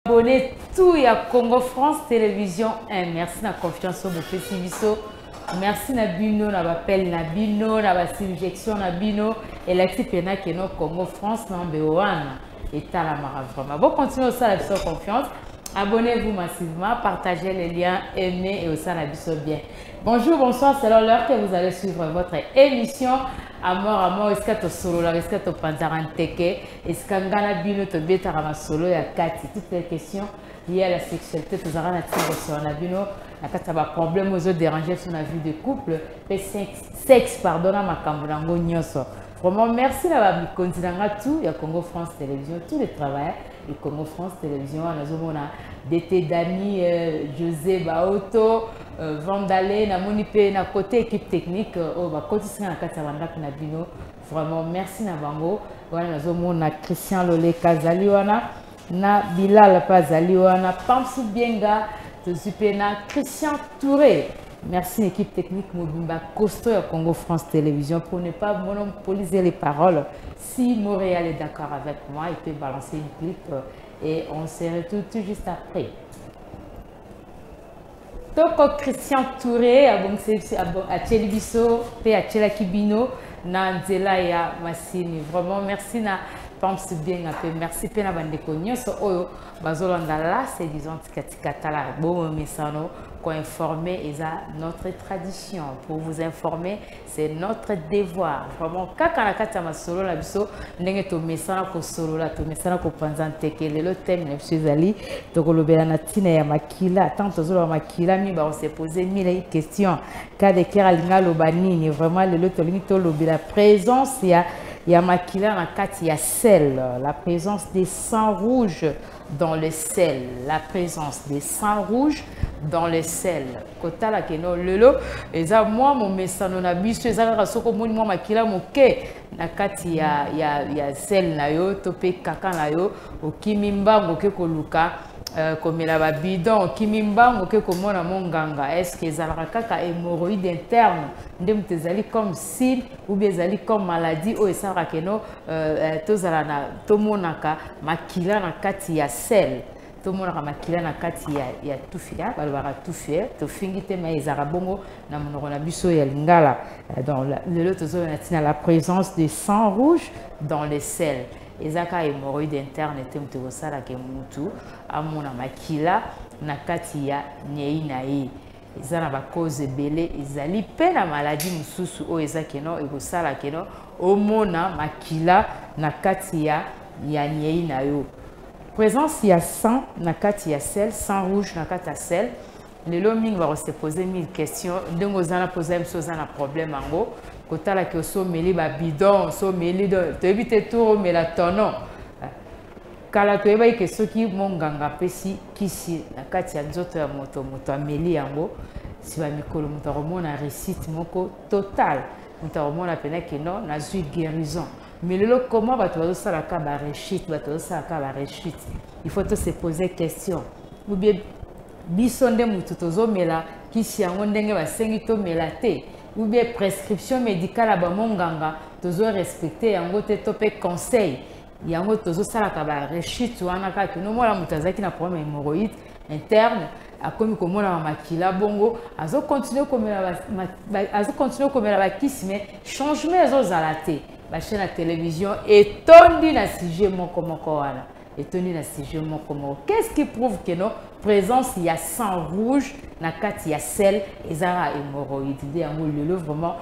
Abonnez tout à Congo France Télévision 1. Merci na confiance au petit biso. Merci na bino na appel na bino na suggestion na bino et la pena que no Congo France number 1 et à la vraiment. Bon continuez aussi à la confiance. Abonnez-vous massivement, partagez les liens, aimez et aussi à la bien. Bonjour, bonsoir, c'est l'heure que vous allez suivre votre émission Amor, est-ce que tu solo là, est-ce que tu pantaranteke, est-ce que ngana bino to betara solo ya kati, toutes les questions liées à la sexualité, tu auras na tiro sur la bino, na kata ba problème aux autres déranger sur la vie de couple, et sexe pardon na makambo nango nyonso. Vraiment merci d'avoir continué tout, il y a Congo France Télévision, tous les travailleurs et Congo France Télévision, on a DT Dani, José Baoto, Vandalé, na monipe na côté équipe technique, oh bah côté c'est na katabanda na bino, vraiment merci na bango, voilà on a Christian Lolé Kazaliwana, na Bilal Pazaliwana, Pamsu Bienga, Tozupena, Christian Touré. Merci l'équipe technique Mobimba Costo à Congo France Télévision pour ne pas monopoliser les paroles. Si Montréal est d'accord avec moi, il peut balancer une clip et on se retrouve tout juste après. Toko Christian Touré, à Tchélibiso, à Tchelakibino, Nanzela et à Massini. Vraiment merci na pense bien un peu. Merci pena bandeko nyonso oyo bazolanda là c'est disons tikatikatala bon mesano ko informer et ça notre tradition pour vous informer c'est notre devoir vraiment kaka na kata masolo la biso ndenge to mesana ko solo la to mesana ko panzante ke le thème ne sizali to ko lobela na tina ya makila tant tozolo makila mi ba on s'est posé mille questions ka de kera linga lobanini vraiment le to lingi to lobela présence ya il y a makila na kati ya sel, la présence des sangs rouges dans le sel, la présence des sangs rouges dans le sel. Kota la keno lelo, eza moi mon mesano na biso eza ka soko moni moi makila moke na kati ya sel na yo to pe kaka na yo okimimba ngoke koluka komela ba bidon kimimbango ke komona monganga est-ce que ezalaka kaka hémorroïde interne ndem tezali comme signe ou bien ezali comme maladie o esara keno tozala na tomonaka makila na kati ya sel tomonaka makila na kati ya tufia balobaka tufia tofingi te mais ezara bongo na monoko na biso ya lingala donc lelo tozobena tina la présence de sang rouge dans le sel. Ezaka hémorroïde interne te mutosala ke mutu amona makila na kati ya nyei na ye ezana ba cause belé ezali pe na maladie mususu o ezakeno ekosala keno omona makila na kati ya nyei na yo présence ya sang na kati ya sel sang rouge na kati ya sel lelo mingi ba se poser 1000 questions ndenge ozana poser msozana problème ango kotala ke so meli ba bidon so meli de to éviter tout mais la tono kala to eba ke soki monganga pesi kisi na kati ya nzoto ya moto ameli yango si ba mikolo moto romona réussite moko total moto romona pena ke non na zui guérison mais lelo comment ba to ça la ka ba réussite ba to ça la ka ba réussite il faut se poser question ou bien bisonde mutu tozomela kisi yango ndenge basengi to melate ou bien prescription médicale à bamonganga tozo respecter yango te to pe conseil yango tozo sala ka ba rechute wana ka que no mola mutazaki na problème hémorroïde interne akomi komona makila bongo azo continuer komela ba kisi mais changement ezo zalate ba chaîne à télévision et tondi na sujet moko wana et tenu na sujet moko qu'est-ce qui prouve que non présence il y a sang rouge na kati ya sel ezara hémorroïde de yango lelo vraiment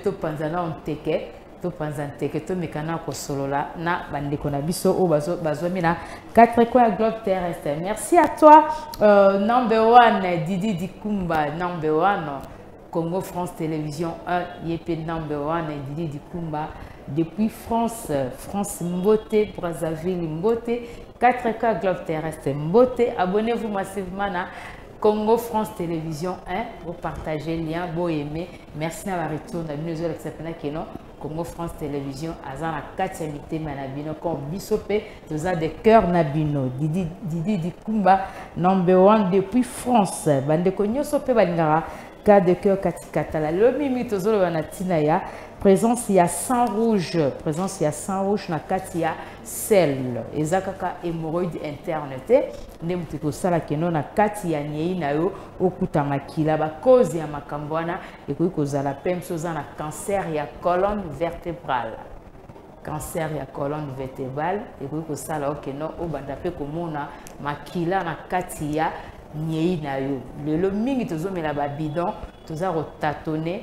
to panzana on teke to panzante ke to mekana ko solola na bandeko na biso o bazomi na 4 coins globe terrestre. Merci à toi number 1 Didi Dikumba number 1 Congo France Télévision 1 YP number 1 Didi Dikumba depuis France Mbote Brazzaville Mbote 4K Globe Terrestre Mbote. Abonnez-vous massivement à Congo France Télévision 1 pour partager le lien, pour aimer. Merci à la retour de la Congo France Télévision Azana 4 invités manabino comme Bisopé toza de cœur nabino Didi Dikumba number 1 depuis France bande konyo sope balingara cas de cœur katikatala le mimi tozolo banatina ya présence ya sang rouge na kati ya sel ezakaka hémorroïde interne te nde mutu kosala keno na kati ya nyei na yo okuta makila ba cause ya makambo wana ekoki kozala pe msoza na cancer ya colonne vertébrale cancer ya colonne vertébrale ekoki kosala okeno obanda pe komona makila na kati ya nyei na yo lelo mingi tozomela ba bidon toza rotatone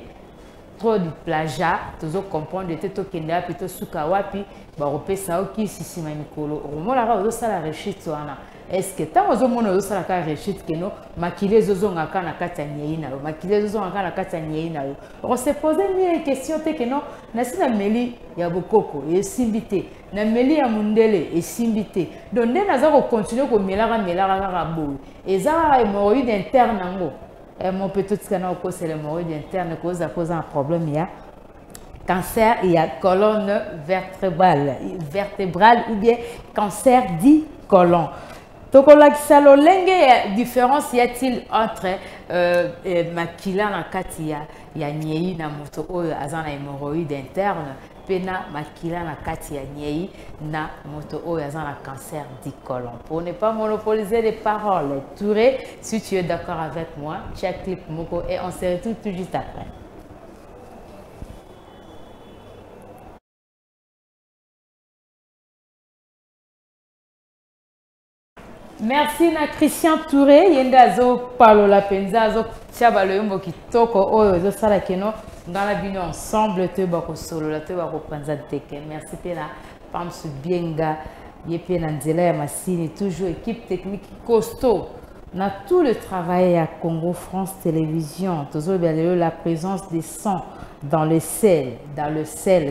trop de plagiat tozo comprendre te tokende api to suka wapi ba repesa oki sisima mikolo omona ka ozosala rechute wana est-ce que tant ozomona ozosala ka rechute keno makile ezozonga ka na kati ya nyei na yo makile ezozonga ka na kati ya nyei na yo on se poser une question te keno nasi na meli ya bokoko esimbi te na meli ya mundele esimbi te donc nde naza kocontinue komelaka kaka boye eza kaka hémorroïde interne yango mon petit canal c'est l'hémorroïde interne cause un problème il y a cancer il y a colonne vertébrale ou bien cancer du côlon donc la lolenge différence y a-t-il entre makila na kati ya nyei na moto oyo azana hémorroïde interne pena makila na kati ya nyei na moto oyo azana cancer du côlon. Pour ne pas monopoliser les paroles, Touré, si tu es d'accord avec moi, check clip moko et on se retrouve tout juste après. Merci na Christian Touré, yenda zo palo la penza zo chabalo yombo kitoko oyo zo sala keno ngala bino ensemble te bako solo la te bako panza teke. Merci pena Pam Subienga yepe na nzela ya masini toujours équipe technique costaud. Na tout le travail à Congo France Télévision, toujours la présence des sons dans le sel, tant le sel,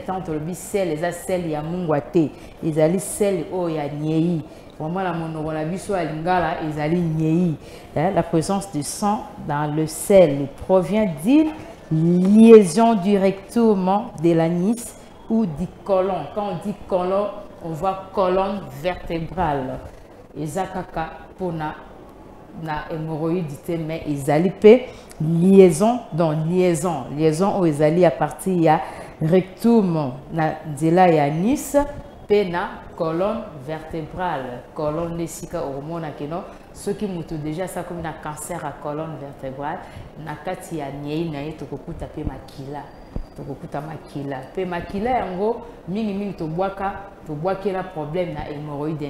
les sel ya mungwate, les ali sel o ya nyei. Vraiment la monobiso alingala ezali nyei. La présence du sang dans le sel provient d'une liaison du rectum de l'anis ou du côlon. Quand on dit côlon, on voit colonne vertébrale. Ezakaka pona na hémorroïde mais ezali pe liaison où ezali à partir ya rectum na nzela ya anis pe na colonne vertébrale colonne nesika hormone keno soki mutu déjà ça comme na cancer à colonne vertébrale na kati ya nyei na ye tokokuta pe makila pe makila yango mingi tobwakela problème na hémorroïde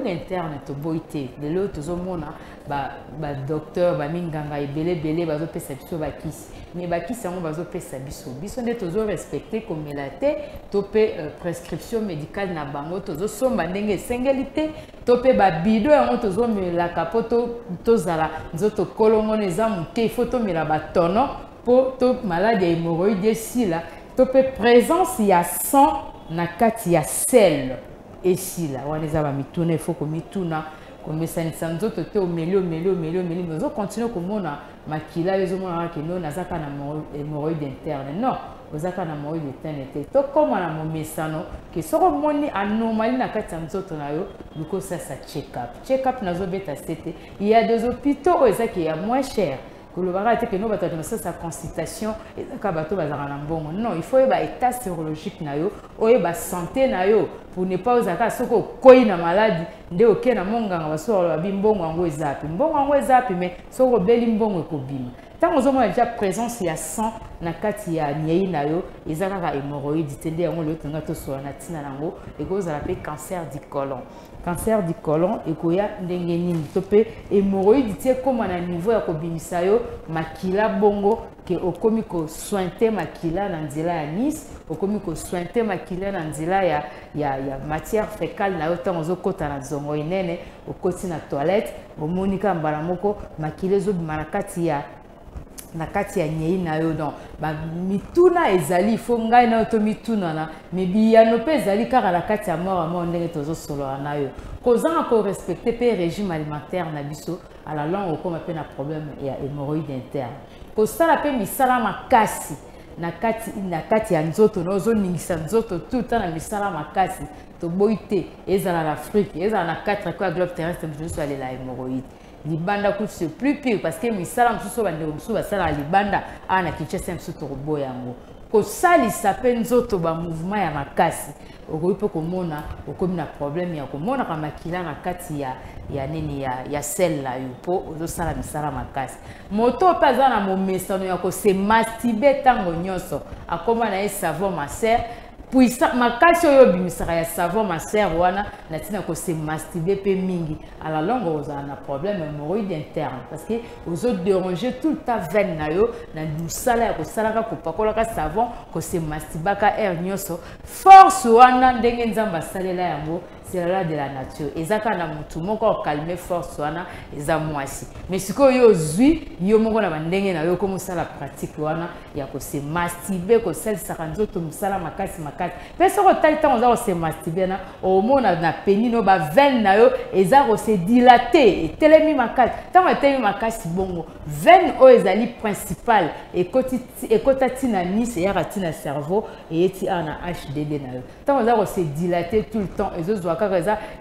interne to boité de l'autre zomona ba docteur ba minganga ebele bazopesa biso bakisi mais bakisi yango bazopesa biso nde tozo respecter comme la te topé prescription médicale na bango tozo somba ndenge esengeli te topé ba bido yango tozo mela kapoto tozala nzoto kolongo neza muke il faut to mela batono pour to malade ya hémorroïde sila topé présence ya sang na kati ya sel esila wana eza ba mituna il faut que mituna komesanisa nzoto te omeli ozo continue komona makila ezomona keno nazaka na hémorroïde interne non ozaka na hémorroïde interne te to koma na momesano ke soko moni anomalie na kati ya nzoto na yo luko sasa check up nazobeta sete il y a des hôpitaux ezaki ya moins cher le barrage que nous avons sa consultation et non il faut un état sérologique na yo oye santé na yo pour ne pas osaka soko koi na maladie nde oke na monganga baso ba bimbongo ngo ezapi mais soko beli mbongo ekobima tant ozomona déjà présence ya sang na kati ya nyei na yo ezaka hémorroïde tende yango le tonga to so na tina nango ekozala pe cancer du côlon ekoya ndenge nini to pe hémorroïde tie comme na niveau ya kobimisa yo makila bongo ke okomi ko sointe makila na nzela ya nis okomi ko sointe makila na nzela ya matière fécale na yo tango zokota na zongo inene okoti na toilette omonika mbala moko makila ezobima na kati ya nyei na yo donc ba mituna ezali fo ngai na to mituna na mebi ya no pe ezali kaka na kati ya mort ndenge tozo solo na yo kozanga ko respecter pe régime alimentaire na biso à la longue okoma pe na problème ya hémorroïde interne ko sala pe misala makasi na kati ya nzoto nozo ningisa nzoto tout temps na misala makasi to boité ezala en Afrique ezala na 4 quoi globe terrestre mususu alela hémorroïde libanda coup c'est plus pire parce que misala mususu bande mususu basala libanda ana kichese mususu to boyango ko sali sape nzoto ba mouvement ya makasi okoyipo komona okomi na problème ya komona ka makila na kati ya nini ya sel la yo po ozo sala misala makasi moto paza na momesano ya ko se masturber tango nyonso akoma na savon ma sœur puissant makasi oyo bimisaka ya savon ma sœur wana na tina ko se masturber pe mingi à la longue oza na problème hémorroïde interne parce que ozo déranger tout le temps veine na yo na musala ya ko salaka ko pakola ka savon ko se masturbaka air nyonso force wana ndenge nzamba salela yango c'est la loi de la nature ezaka na mutu moko calmer force wana eza mwasi mais siko yo zui yo moko na bandenge na yo ko musala pratique wana ya ko se masturber ko sel sakanzoto musala makasi mais ce que tu as se masturber na au mona na penino ba veine na yo eza ko se dilater et telemi makasi tant telemi makasi bongo veine o ezali principal et kotati na nice ya ratina cerveau et eti ana HDD na yo tant ko se dilater tout le temps ezo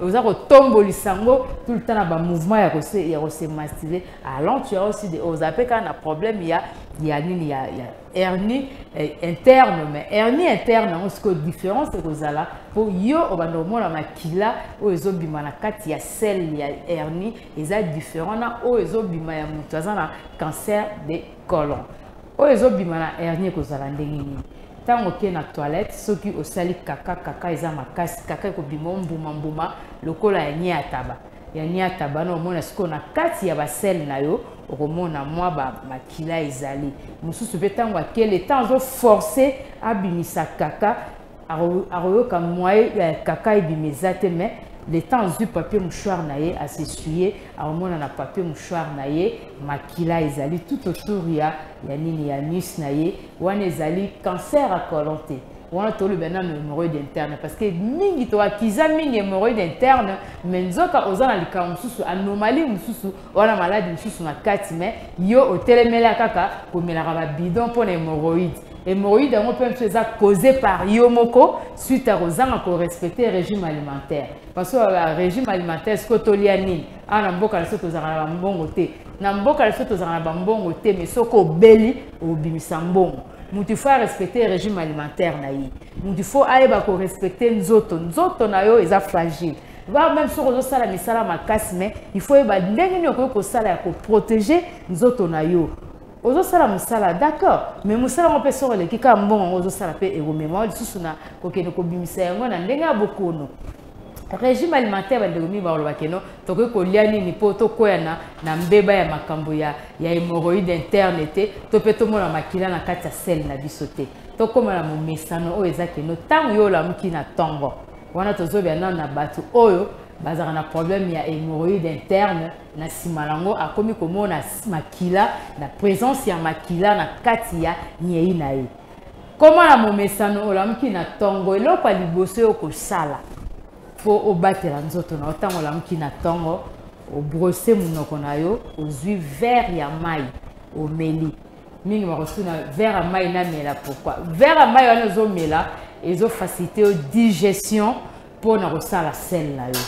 oza kotombolisango tout le temps na ba mouvement ya ko se masturber alors tu as aussi des ozapeka na problème ya nini ya hernie interne mais hernie interne on ce que différence c'est kozala pour yo obando mona makila o ezobima na kati ya sel ya hernie eza différent na o ezobima ya mutu aza na cancer de colon o ezobima na hernie kozala ndenge nini tango ke na toilette soki osali kaka eza makasi kaka ko bima mbuma lokola ya nyataba no mona siko na kati ya basel na yo okomona mwa ba makila ezali mususu pe tango akele tanzo forcer abimisa kaka aroyoka moye kaka ebimezate mais le temps du papier mouchoir na ye à s'essuyer aomona na papier mouchoir na ye makila ezali tout autour ya nini ya nus na ye wana ezali cancer à colon te wana tolu bena na hémorroïde interne parce que mingi to akiza mingi hémorroïde interne mais nzoka ozana lika mususu anomalie mususu wana maladie mususu na kati mais yo otelemela kaka komelaka ba bidon pour hémorroïde hémorroïde yango peut être causé par yo moko suite à rozanga ko respecter régime alimentaire parce que régime alimentaire ce que tolia nini ana mboka leso tozanga na mbongo te na mboka leso tozanga na mbongo te mais soko beli obimisa mbongo mutu faut respecter le régime alimentaire na yi mutu faut ayeba ko respecter nzoto na yo eza fragile va même sur ozo sala misala makasi mais il faut yeba ndenge ni ko sala ya ko protéger nzoto na yo ozo sala musala d'accord mais musala on peut sur le kika mbongo ozo sala pe ego mémoire susu na ko kene ko bimisa yango na ndenge abokono régime alimentaire bandegomi balobakeno tokoki kolia nini po tokwea na mbeba ya makambo ya hémorroïde interne te to pe tomona makila na kati ya sel na biso te tokoma na momesano oyo eza keno ntango yo olamuki na ntongo wana tozobia nano na bato oyo bazaka na problème ya hémorroïde interne na nsima nango akomi komona makila na présence ya makila na kati ya nyei na ye koma na momesano olamuki na ntongo eloko ya liboso yo kosala faut obatela nzoto na otango lamuki na tongo obrosser munoko na yo ozwi verre ya mai omeli mingi makosuna verre ya mai na mela pourquoi verre ya mai wana ozomela ezo faciliter o digestion pour na kosala sel na yo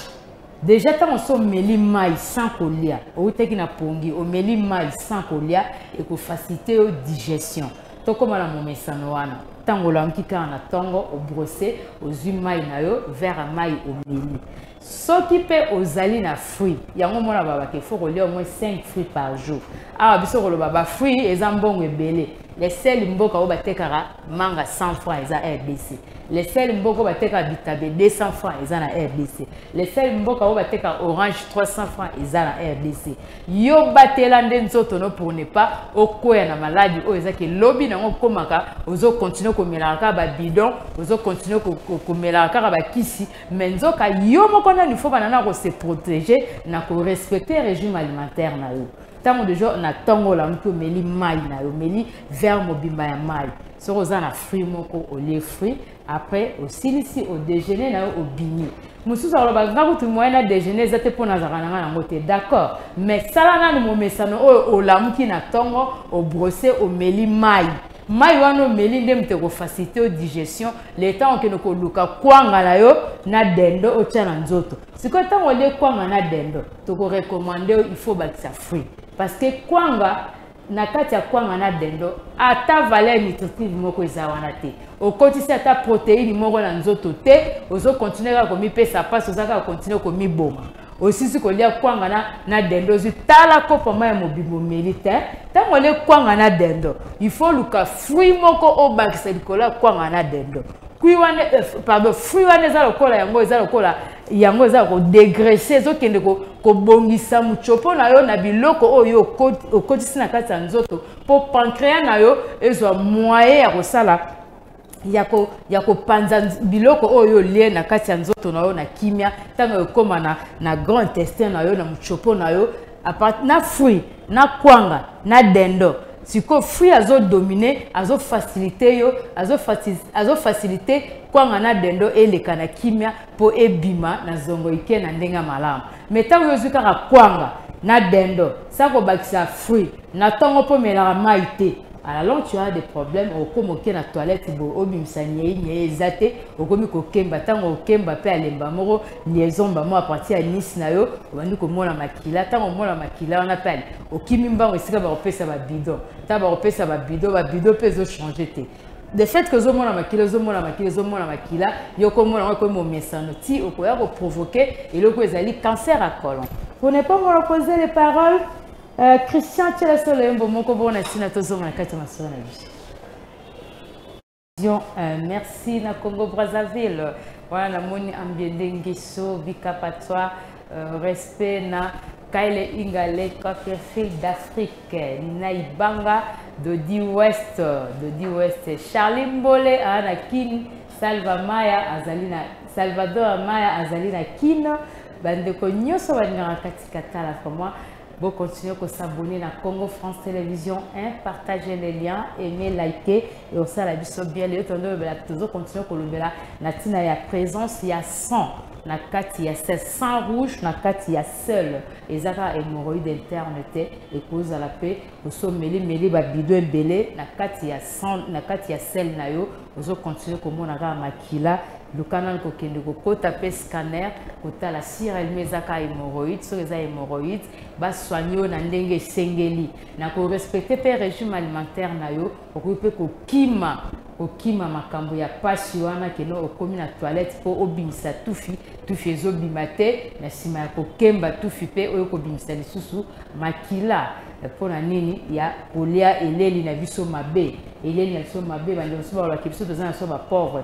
déjà tango so meli mai sans kolia outeki na pongi omeli mai sans kolia et ko faciliter o digestion tokoma na momesano wana tango lamuki kaka na tongo obrosser ozwi mai na yo verre mai omeli soki pe ozali na fruit yango mona babake faut kolia au moins 5 fruits par jour awa biso koloba ba fruit eza mbongo ebele les sel mboka oyo batekaka manga 100 francs eza RDC les sel mboka oyo batekaka bitabe 200 francs eza na RDC les sel mboka oyo batekaka orange 300 francs eza na RDC yo batela nde nzoto no pour ne pas okoya na maladie oyo ezaki lobi nango komaka ozo continuer komelaka ba bidon ozo continuer komelaka kaka ba kisi mais nzoka yo moko na faut banana ko se protéger na ko respecter régime alimentaire na yo tango de jour na tongo la mko meli mai na yo meli vers mobimba ya mai so roza na fruit moko au lait fruit après aussi ici au déjeuner na au bini mususu aloba ngako tu moyen na déjeuner zate pona zakananga na ngote d'accord mais sala na no momesano o lamuki na tongo au brosser au meli mai Maïwano melinde mteko facilité au digestion le temps que nous koluka kwanga na yo na dendo o tchana nzoto siko tango le kwanga na dendo to ko recommander il faut bakisa fruit parce que kwanga na kati ya kwanga na dendo ata valeur nutritive moko ezawana te okotisi ata protéine moko na nzoto te ozo continuer ka komi pesa passe ozaka continuer komi boma osisi kolia kwanga na dendo zi tala kopo ma ya mobimbo milite tango le kwanga na dendo il faut luka fruit moko obakisa likola kwanga na dendo kui wane pardon fruit wane za lokola yango eza ko dégraisser ezokende ko bongisa muchopo na yo na biloko oyo okotisi na kati ya nzoto po pancréas na yo ezwa moyen ya kosala ya kopanza biloko oyo lie na kati ya nzoto na yo na kimia tango ekoma na grand intestin na yo na muchopo na yo na fruit na kwanga na dendo siko fruit azo dominer azo faciliter yo azo faciliter kwanga na dendo eleka na kimia po ebima na zongo ike na ndenga malamu metango yo zukaka kwanga na dendo sako bakisa fruit na tongo po melaka mai te. À la longue, tu as des problèmes. Au comme au na toilette, au bimsa nye zate, au comme au kemba, tant au kemba pe alemba moro liaison ba mo à partir à Nice na yo, on dit que moi la makila, tant au moi la makila on appelle. Au kimimba on essaie ba repé ça ba bidon, ta ba repé ça ba bidon peut se changer te. De fait que zo mo la makila, yo comme moi comme mon mesanoti, au quoi provoquer et le ko ezali cancer à colon. Vous n'êtes pas me reposer les paroles. Christian Tchela Moko Bona Sina Tozoma na kati masona biso. Merci na Congo Brazzaville. Voilà na moni ambiende ngiso bika patwa respect na Kaile Ingale Copperfield d'Afrique na Ibanga Dodi West Charlie Mbole ana kin Salvador Maya azalina kino bande ko nyoso bana katikata la pour moi. Bon, continuez à s'abonner à Congo France Télévision 1, partagez les liens, aimez, likez et aussi à la biso bien les autres toujours continuer à la natina ya présence il y a 100 na kati ya 100 rouge na kati ya seul ezaka hémorroïde interne te et cause à la paix au sommet ba bidon belé na kati ya 100 na kati ya sel na yo ozo continuer comme on a makila le canal ko kende ko kota pe scanner kota la cire mezaka hémorroïde so eza hémorroïde ba soigner na ndenge sengeli na ko respecter pe régime alimentaire na yo ko pe ko kima makambo ya pasi wana keno okomi na toilette po obimisa tufi ezobima te na sima ya kokemba tufi pe oyo kobimisa lisusu makila pona nini ya kolia eleli na biso mabe bande so ba biso toza na so ba pauvre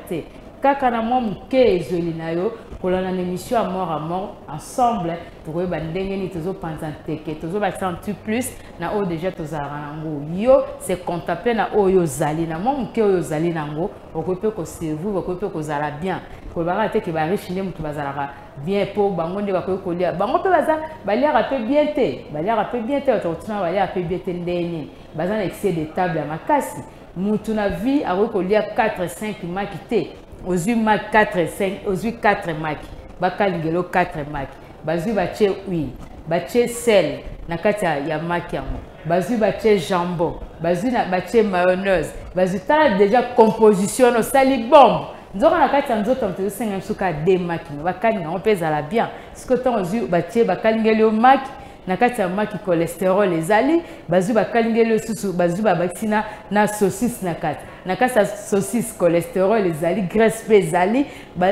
te kaka na mwa muke ezoli na yo kolana na émission à mort ensemble pour ba ndenge ni tozo panza teke tozo ba sentir plus na o déjà tozara nango yo c'est comptable na oyo zali na mwa muke oyo zali nango okope ko cerveau okope ko zala bien ko ba te ke ba riche ndem to bazala bien po bango nde bakoy kolia bango pe baza balia rapé bien te ototuna balia rapé bien te ndeni baza na excès de table ya makasi mutu na vie akokolia 4-5 makite Ozu mak 4-5, ozu 4 maki, bakalingelo 4 maki, bazu bache oui, bache sel, na kati ya maki yango, bazu bache jambon, bazu na bache mayonnaise, bazu tala déjà composition no sali bombe. Nzoka na kati ya nzoto mtezo senga msuka 2 maki, bakalinga on pesa la bien. Siko tan ozu bache bakalingelo maki, na kati ya maki cholestérol ezali, bazu bakalingelo susu, bazu babakina na saucisse na kati. Na kasa saucisse cholestérol ezali graisse pe ezali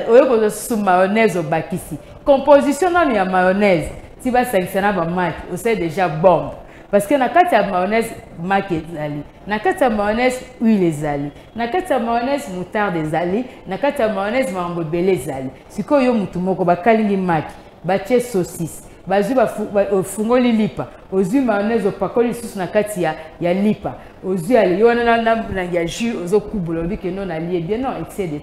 oyo ko susu mayonnaise obakisi composition na ya mayonnaise ti ba sanctionner ba maki o c'est déjà bombe parce que na kati ya mayonnaise maki ezali na kati ya mayonnaise huile ezali na kati ya mayonnaise moutarde ezali na kati ya mayonnaise mambo belé ezali sikoyo mutu moko bakalingi maki batie saucisse bazu fungoli lipa ozu mayonnaise opakoli susu na kati ya lipa ozu ali yona na ya jus ozo kubulo bike non ali bien non excès de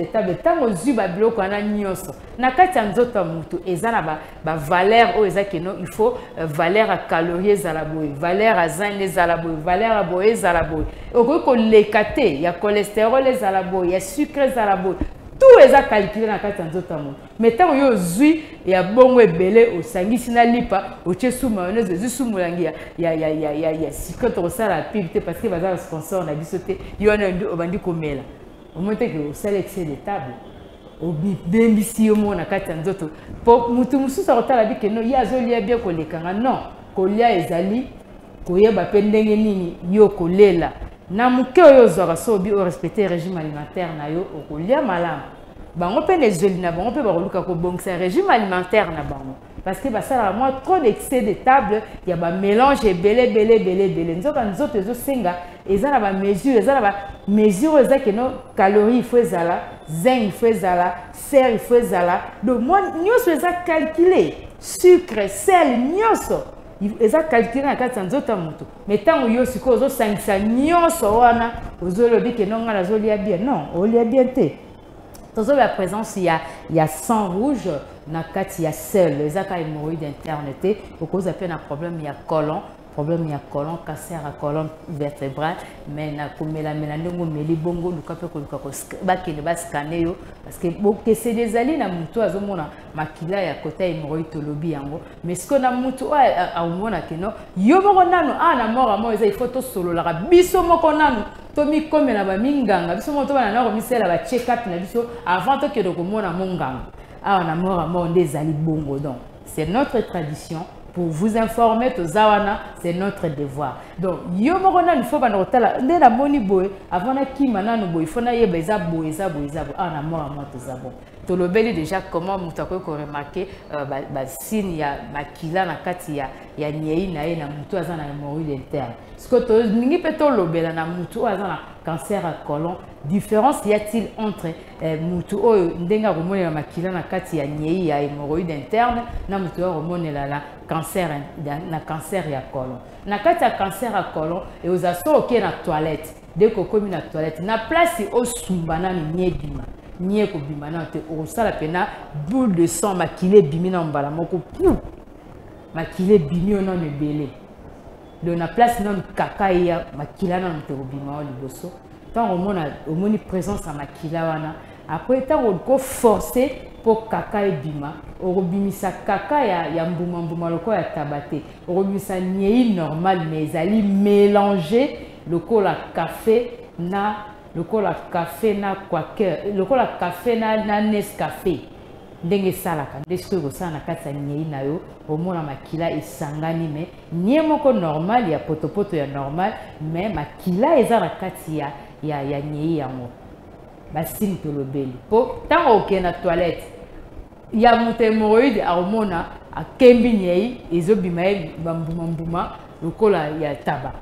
table tango ozu ba biloko na nyoso na kati ya nzoto mutu eza na ba valeur o eza keno il faut valeur à calories ezala boye valeur à zinc ezala boye valeur à boye ezala boye okoki koleka te ya cholestérol ezala boye ya sucre ezala boye tout est calculé dans la nzoto mo mais tant yo zui ya bongo ebele o sangisi na lipa o tchesu mayonnaise zu sumulangi ya sikoto sala pibité parce que bazar sponsor na bisoté yo na ndo bandi komela au moins que au sala excès de table au bembisi yo mo na kati nzoto po mutu mususu akotala bi que no ya zolia bien kolekanga non kolia ezali koyeba pe ndenge nini yo kolela na muke oyo ozwaka so obi o respecter régime alimentaire na yo okolia malamu bango pe nezoli na bango pe bakoluka kobongisa régime alimentaire na bango parce que basala moi trop d'excès de table ya ba mélange belé nzoka nzoto ezosenga eza na ba mesure eza na ba mesure eza ke no calorie il faut ezala zinc il faut ezala fer il faut ezala donc moi nyonso eza calculé sucre sel nyonso eza calculé na kati ya nzoto ya moto mais ntango yo sikoyo ozosangisa nyonso wana ozolobi ke nonga nazolia bien non olia bien te tozo la présence il y a sang rouge na kati ya sel eza ka hémorroïde interne te okoza pe na problème il y a colon cancer à colonne vertébrale mais na komela ndongo meli bongo luka pe koluka ko bakende ba scanner yo parce que bokese des ali na mutu azomona makila ya kota hémorroïde tolobi yango mais ce qu'on a mutu a omona ke no yo moko nanu na mora mo eza il faut to solo la biso moko nanu to mi komela ba minganga biso moko to bana na ko misela ba check up na biso avant to ke do komona monganga na mora mo ndezali bongo donc c'est notre tradition. Pour vous informer, c'est notre devoir. Donc, il faut que la moni boy avant ki manano boy, il faut na yebeza boy na mort moi tozabo. Tolobeli déjà comment mutako ko remarquer signe ya makila na kati ya nyei na ye na mutu azana hémorroïde interne. Ce que to ningi peto lobela na mutu azana cancer à colon. Différence y a-t-il entre mutu oyo ndenga komona makila na kati ya nyei ya hémorroïde interne na mutu oyo komona la cancer na cancer ya colon. Na kati ya cancer à colon et aux asso OK na toilette. Dès que comme na toilette na place au sumbana ni nyebima. Nie ko bimana te o sala pena boule de sang makile bimina mbala moko pou makile bimio non ebele de na place non kaka ya makila non te obima o liboso tant au moni présence à makila wana après tant on ko forcer pour kaka ebima o robimisa kaka ya mbuma loko ya tabate o robimisa nyei normal mais ali mélanger loko la café na lokola café na quaker lokola café na Nescafé ndenge salaka ndeso ko sana kata nyei na yo omona makila esangani mais nie moko normal ya potopoto ya normal mais makila eza na kati ya nyei yango basini tolobeli po tango okena toilette ya mutu hémorroïde omona akembi nyei ezobima mbuma lokola ya taba.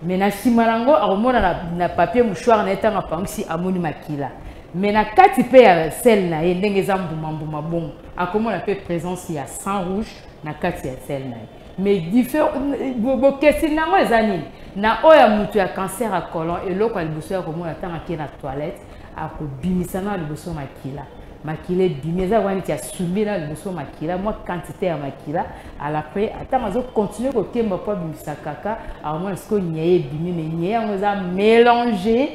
Mais na simalango akomona na papier mouchoir na etanga pangisi amoni makila mais na kati pe ya sel na ye ndenge za mbuma bon akomona pe présence ya sang rouge na kati ya sel na ye mais différent bokesi nango eza nini na oya mutu ya cancer à colon eloko ya liboso ya komona tanga ke na toilette akobimisa na liboso makila makila ebimi eza wani tia sumbi na liboso makila moi quantité ya makila à l'après attends azo continuer kokemba po bimisa kaka aomona siko nyei ebimi mais nyei yango eza mélanger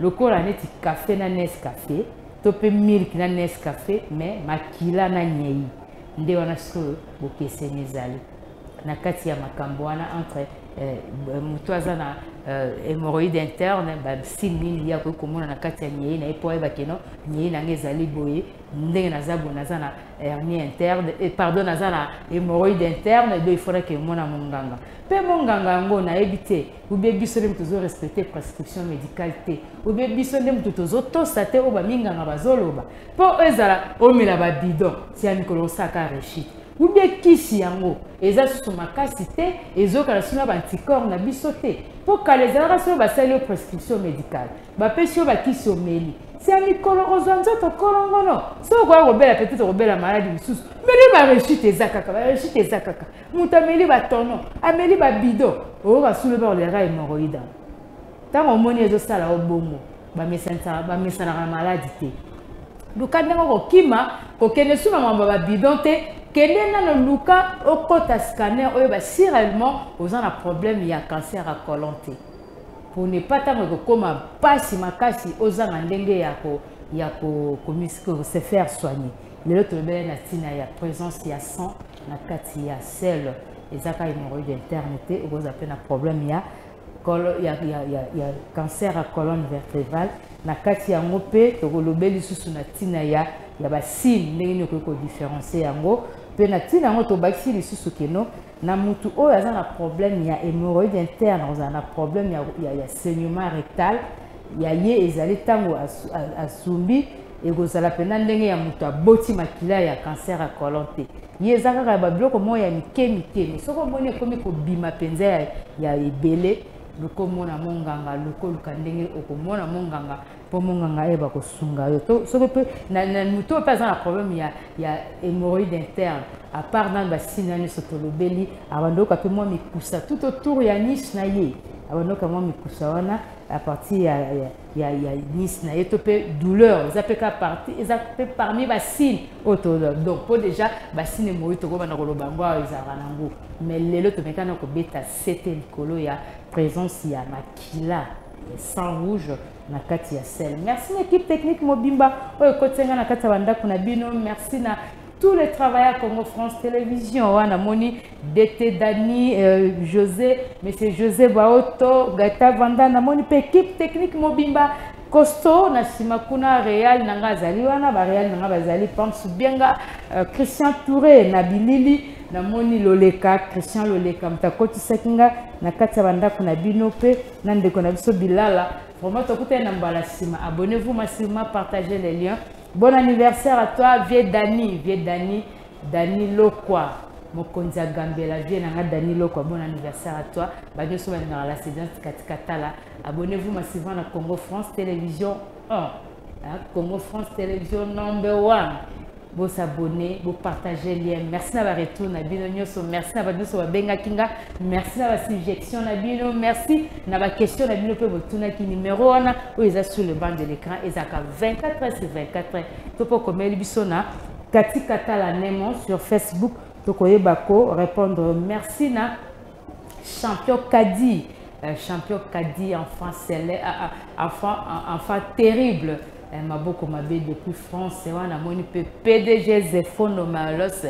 lokola neti café na Nescafé to pe milk na Nescafé mais makila na nyei nde wana siko bokeseni ezali na kati ya makambo wana entre mutu aza na hémorroïde interne signe nini ya komona na kati ya nyei na ye po ayeba keno nyei nange ezali boye ndenge naza boye naza na hernie interne pardon naza na hémorroïde interne donc il faudrait que mona monganga mpe monganga yango nayebi te ubie biso nde mutu tozorespecte prescription médicale te ubie biso nde mutu tozotosa te oyo baminganga bazoloba mpo ezala omela babidon ti ya mikolo osaka rechite ou bien kisi yango eza susu makasi te ezokala suna banticorps na biso te po kala ezalaka soyo basali yo prescription médicale bapesi yo bakisi omeli si ya mikolo kozwa nzoto kolongono soki okoya kobela peut-être kobela maladi mosusu meli barechite eza kaka moto ameli batono ameli babido oyoka sulu bakoleka hémorroïde ntango omoni ezosala yo bongo bamesanaka maladi te luka ndenge kokima kokende suna mambo babidon te kende nano luka okota scanner oyo si réellement oza na problème ya cancer à colon te pour ne pas tango kokoma pasi makasi ozanga ndenge ya se faire soigner. Les autres belles natina ya présence ya sang na kati ya sel ezaka hémorroïde interne te vous appelle un problème ya cancer à colonne vertébrale na kati ya ngope to kolobeli susu na tina ya ba signe ndenge ko différencier yango pe na tina yango to bakisi lisusu keno na mutu oyo aza na problème ya hémorroïde interne oza na problème ya saignement rectal ya ye ezali tango asumbi ekozala pena ndenge ya mutu aboti makila ya cancer à colonne te ye eza kaka babiloko moya ya mike mike soki omoni ekomi kobima mpenza ya ebele lokomona monganga lokoluka ndenge okomona monganga mpo monganga ayeba kosunga yo soki mpe na mutu oyo mpe aza na problème ya hémorroïde interne à part nano basina nyonso tolobeli abandoka mpe mwa mikusa tout autour ya niche na ye abandoka mwa mikusa wana à partir ya nice na ye to pe douleur eza pe ka partie eza pe parmi basine auto donc po déjà basine moyi to kobana koloba ngo ezaka nango mais lelo to mekana ko beta sete likolo ya présence ya makila sang rouge na kati ya sel. Merci l'équipe technique Mobimba oyo kotenga na kati ya bandako na bino. Merci na tous les travailleurs Congo France Télévision, on a moni DT Dani, José, Monsieur José Baoto, Gata Vanda, na moni équipe technique Mobimba, Costo, na Simakuna, Real, Nanga Zali, wana ba Real Nanga Bazali, Pamsu Bienga, Christian Touré, Nabilili, na moni Loleka, Christian Loleka, Mtakoti Sakinga, na Kata Vanda kuna Binope, Nande kuna Biso Bilala. Vraiment, t'écoutez Nambala Sima, abonnez-vous massivement, partagez les liens. Bon anniversaire à toi, vieux Dani, Dani Lokwa, Mokonza Gambela, vieux Nanga Dani Lokwa, bon anniversaire à toi. Bagno Souma dans la séance Katikatala. Abonnez-vous massivement à Congo France Télévision 1. Congo France Télévision number 1. Vous s'abonnez, vous partagez les liens. Merci à votre retour, Nabino Nyoso. Merci à votre Benga Kinga. Merci à votre suggestion, Nabino. Merci à votre question, Nabino. Vous pouvez vous numéro 1 où ils sont sur le banc de l'écran. Ils ont 24 heures sur 24 heures. Vous pouvez comme Elbisona, Kati Katala Nemo sur Facebook. Vous pouvez répondre. Merci à Champion Kadi. Champion Kadi, enfant terrible. Maboko Mabé depuis France, on a mon PDG Zephono Malos,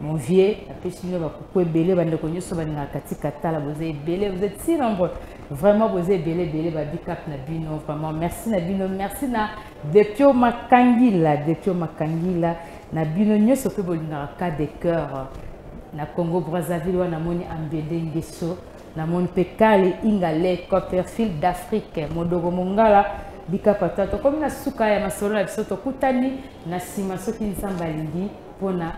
mon vieux, après si nous avons belé, bande connu sur la Katikata, vous êtes belé, vous êtes si nombreux, vraiment vous êtes belé, Babicap Nabino, vraiment merci Nabino, merci na Depio Makangila, Nabino Nyo se fait bolina cas de cœur, na Congo Brazzaville, on a mon Ambede Ngeso, na mon Pekale Ingale, Copperfield d'Afrique, Modogo Mongala. Bika patato comme na suka ya masolo ya biso tokutani na sima soki nzamba lingi pona